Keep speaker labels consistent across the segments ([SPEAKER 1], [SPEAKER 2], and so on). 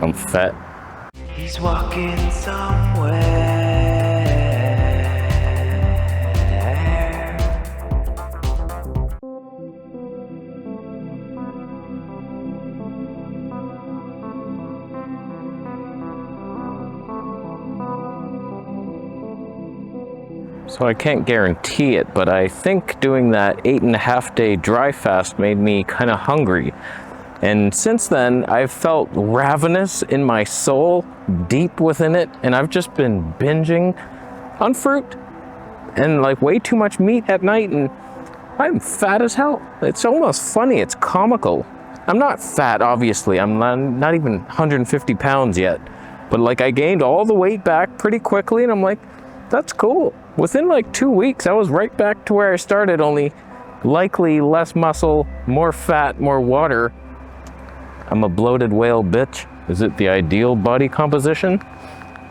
[SPEAKER 1] I'm fat.
[SPEAKER 2] He's walking somewhere.
[SPEAKER 1] So I can't guarantee it, but I think doing that 8.5-day dry fast made me kind of hungry. And since then, I've felt ravenous in my soul, deep within it, and I've just been binging on fruit and like way too much meat at night, and I'm fat as hell. It's almost funny, it's comical. I'm not fat, obviously. I'm not even 150 pounds yet, but like I gained all the weight back pretty quickly, and I'm like, that's cool. Within like 2 weeks, I was right back to where I started, only likely less muscle, more fat, more water. I'm a bloated whale bitch. Is it the ideal body composition?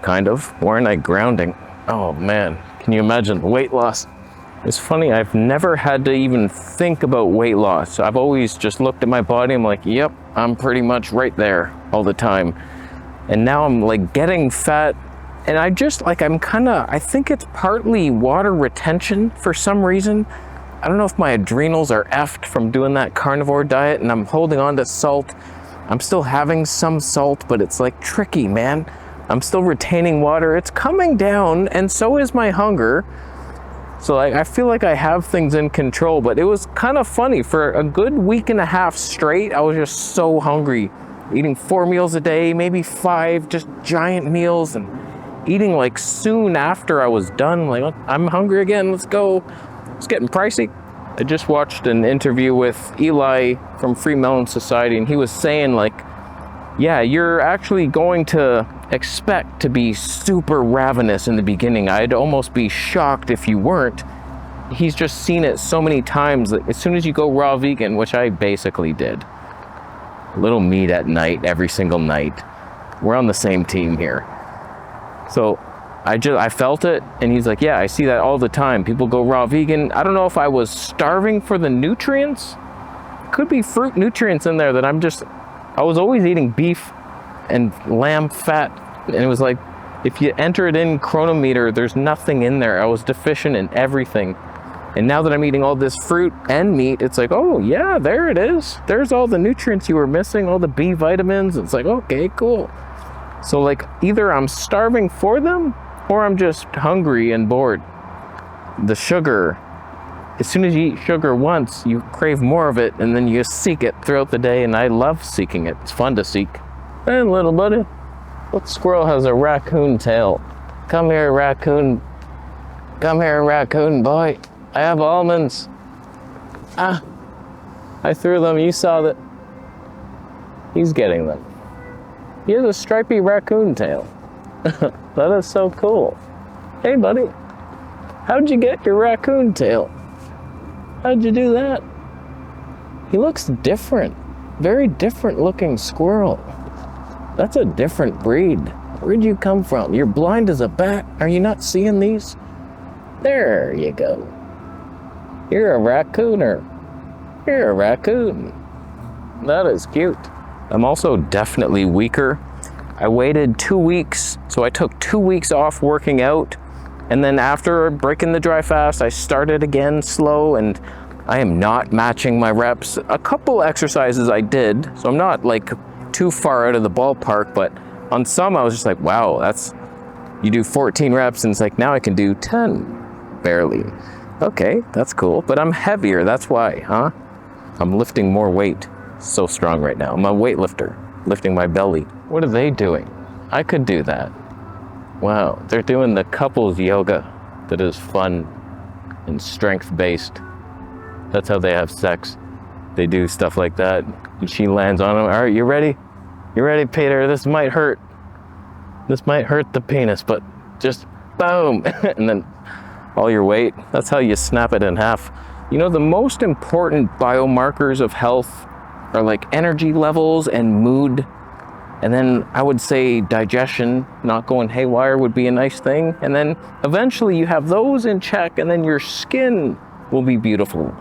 [SPEAKER 1] Kind of. Why aren't I grounding? Oh man, can you imagine weight loss? It's funny, I've never had to even think about weight loss. I've always just looked at my body, I'm like, yep, I'm pretty much right there all the time. And now I'm like getting fat, and I think it's partly water retention for some reason. I don't know if my adrenals are effed from doing that carnivore diet, and I'm holding on to salt. I'm still having some salt, but it's like tricky, man. I'm still retaining water. It's coming down, and so is my hunger. So I feel like I have things in control, but it was kind of funny. For a good week and a half straight, I was just so hungry. Eating 4 meals a day, maybe 5, just giant meals, and eating like soon after I was done. Like, I'm hungry again, let's go. It's getting pricey. I just watched an interview with Eli from Free Melon Society, and he was saying like, yeah, you're actually going to expect to be super ravenous in the beginning. I'd almost be shocked if you weren't. He's just seen it so many times that as soon as you go raw vegan, which I basically did, a little meat at night, every single night. We're on the same team here. So I felt it, and he's like, yeah, I see that all the time. People go raw vegan. I don't know if I was starving for the nutrients. Could be fruit nutrients in there that I was always eating beef and lamb fat, and it was like, if you enter it in Chronometer, there's nothing in there. I was deficient in everything. And now that I'm eating all this fruit and meat, it's like, oh yeah, there it is. There's all the nutrients you were missing, all the B vitamins. It's like, okay, cool. So like, either I'm starving for them, or I'm just hungry and bored. The sugar, as soon as you eat sugar once, you crave more of it, and then you seek it throughout the day, and I love seeking it. It's fun to seek. Hey, little buddy, what squirrel has a raccoon tail? Come here, raccoon. Come here, raccoon boy. I have almonds. Ah, I threw them, you saw that. He's getting them. He has a stripy raccoon tail. That is so cool. Hey buddy, how'd you get your raccoon tail? How'd you do that? He looks different. Very different looking squirrel. That's a different breed. Where'd you come from? You're blind as a bat. Are you not seeing these? There you go. You're a raccooner. You're a raccoon. That is cute. I'm also definitely weaker. I waited 2 weeks, so I took 2 weeks off working out, and then after breaking the dry fast, I started again slow, and I am not matching my reps. A couple exercises I did, so I'm not like too far out of the ballpark, but on some I was just like, wow, you do 14 reps, and it's like, now I can do 10, barely. Okay, that's cool, but I'm heavier, that's why, huh? I'm lifting more weight. So strong right now. I'm a weightlifter, lifting my belly. What are they doing? I could do that. Wow, they're doing the couples yoga that is fun and strength-based. That's how they have sex. They do stuff like that. And she lands on him. All right, you ready? You ready, Peter? This might hurt. This might hurt the penis, but just boom. And then all your weight. That's how you snap it in half. You know, the most important biomarkers of health are like energy levels and mood. And then I would say digestion, not going haywire, would be a nice thing. And then eventually you have those in check, and then your skin will be beautiful.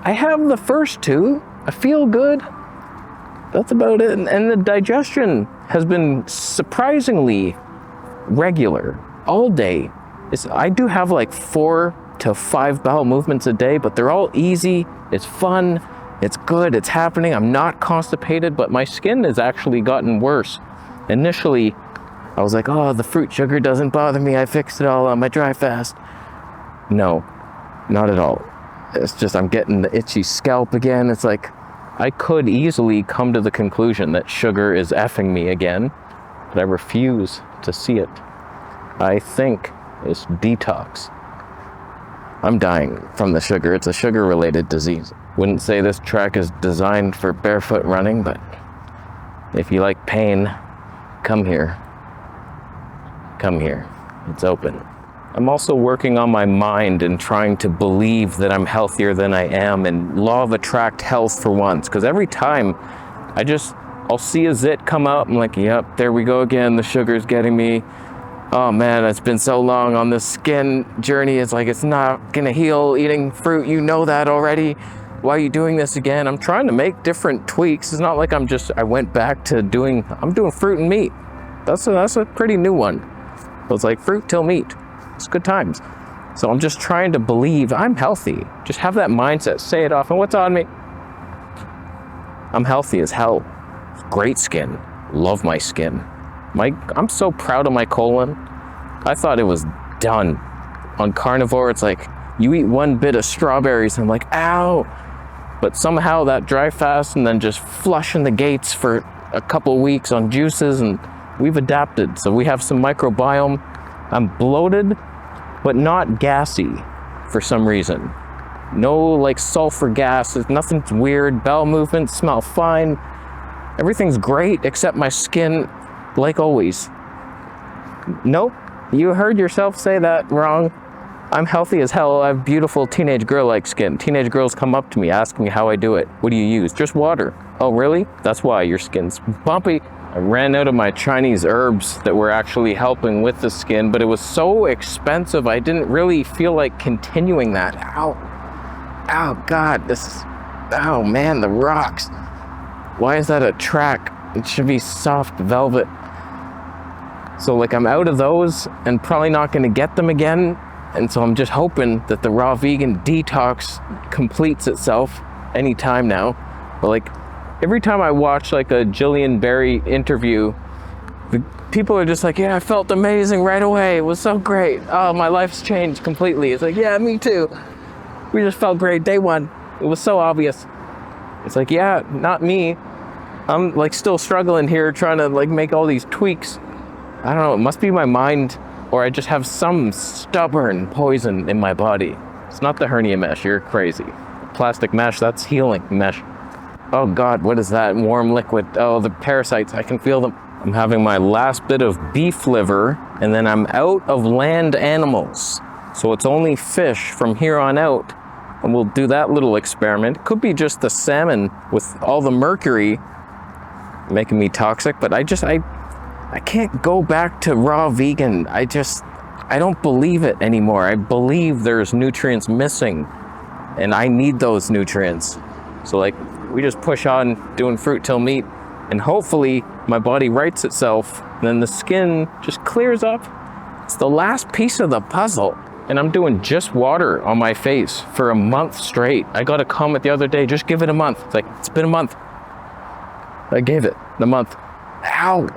[SPEAKER 1] I have the first two. I feel good. That's about it. And the digestion, has been surprisingly regular all day. I do have like 4 to 5 bowel movements a day, but they're all easy. It's fun. It's good. It's happening. I'm not constipated, but my skin has actually gotten worse. Initially, I was like, oh, the fruit sugar doesn't bother me. I fixed it all on my dry fast. No, not at all. It's just I'm getting the itchy scalp again. It's like I could easily come to the conclusion that sugar is effing me again, but I refuse to see it. I think it's detox. I'm dying from the sugar. It's a sugar-related disease. Wouldn't say this track is designed for barefoot running, but if you like pain, come here. Come here. It's open. I'm also working on my mind and trying to believe that I'm healthier than I am, and law of attract health for once, because every time I'll see a zit come out, I'm like, yep, there we go again, the sugar's getting me. Oh man, it's been so long on this skin journey. It's like, it's not gonna heal eating fruit. You know that already. Why are you doing this again? I'm trying to make different tweaks. It's not like I went back to I'm doing fruit and meat. That's a pretty new one. So it's like fruit till meat. It's good times. So I'm just trying to believe I'm healthy. Just have that mindset, say it often. What's on me? I'm healthy as hell. Great skin. Love my skin. I'm so proud of my colon. I thought it was done. On carnivore, it's like you eat one bit of strawberries and I'm like, ow. But somehow that dry fast and then just flushing the gates for a couple weeks on juices, and we've adapted. So we have some microbiome. I'm bloated, but not gassy for some reason. No like sulfur gas. Nothing's weird. Bowel movements smell fine. Everything's great except my skin. Like always. Nope, you heard yourself say that wrong. I'm healthy as hell. I have beautiful teenage girl-like skin. Teenage girls come up to me, ask me how I do it. What do you use? Just water. Oh, really? That's why your skin's bumpy. I ran out of my Chinese herbs that were actually helping with the skin, but it was so expensive, I didn't really feel like continuing that. Ow. Ow, God, oh man, the rocks. Why is that a track? It should be soft velvet. So like I'm out of those and probably not gonna get them again. And so I'm just hoping that the raw vegan detox completes itself anytime now. But like every time I watch like a Jillian Berry interview, the people are just like, yeah, I felt amazing right away. It was so great. Oh, my life's changed completely. It's like, yeah, me too. We just felt great day one. It was so obvious. It's like, yeah, not me. I'm like still struggling here trying to like make all these tweaks. I don't know, it must be my mind, or I just have some stubborn poison in my body. It's not the hernia mesh, you're crazy. Plastic mesh, that's healing mesh. Oh God, what is that warm liquid? Oh, the parasites, I can feel them. I'm having my last bit of beef liver, and then I'm out of land animals. So it's only fish from here on out, and we'll do that little experiment. Could be just the salmon with all the mercury making me toxic, but I can't go back to raw vegan. I don't believe it anymore. I believe there's nutrients missing, and I need those nutrients. So like, we just push on doing fruit till meat, and hopefully my body rights itself, and then the skin just clears up. It's the last piece of the puzzle. And I'm doing just water on my face for a month straight. I got a comment the other day, just give it a month. It's like, it's been a month. I gave it the month. Ow.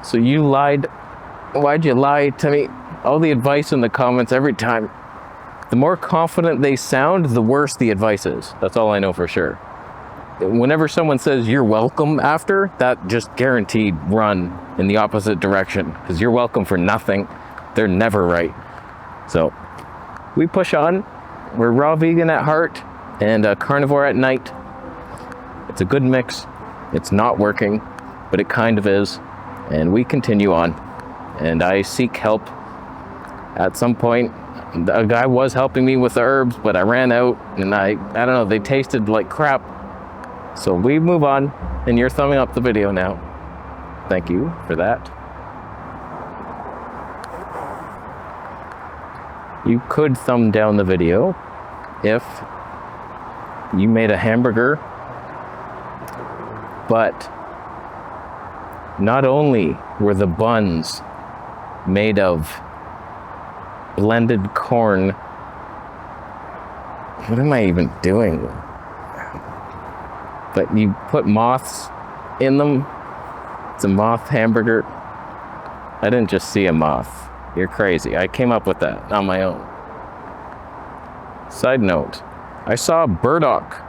[SPEAKER 1] So you lied. Why'd you lie to me? All the advice in the comments every time. The more confident they sound, the worse the advice is. That's all I know for sure. Whenever someone says you're welcome after, that just guaranteed run in the opposite direction, because you're welcome for nothing. They're never right. So we push on. We're raw vegan at heart and carnivore at night. It's a good mix. It's not working, but it kind of is. And we continue on. And I seek help. At some point, a guy was helping me with the herbs, but I ran out, and I don't know, they tasted like crap. So we move on, and you're thumbing up the video now. Thank you for that. You could thumb down the video if you made a hamburger, but not only were the buns made of blended corn, what am I even doing? But you put moths in them. It's a moth hamburger. I didn't just see a moth. You're crazy. I came up with that on my own. Side note, I saw burdock.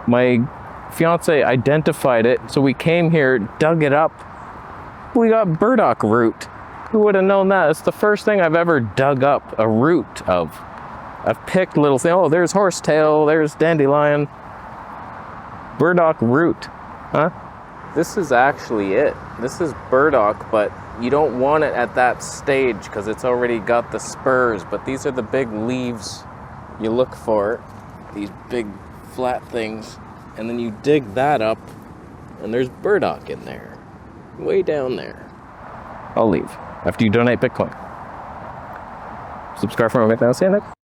[SPEAKER 1] My fiance identified it, so we came here, dug it up. We got burdock root. Who would have known that? It's the first thing I've ever dug up a root of. I've picked little things. Oh, there's horsetail, there's dandelion. Burdock root, huh? This is actually it. This is burdock, but you don't want it at that stage because it's already got the spurs, but these are the big leaves you look for, these big flat things, and then you dig that up, and there's burdock in there, way down there. I'll leave after you donate Bitcoin. Subscribe for more. I'll see you next.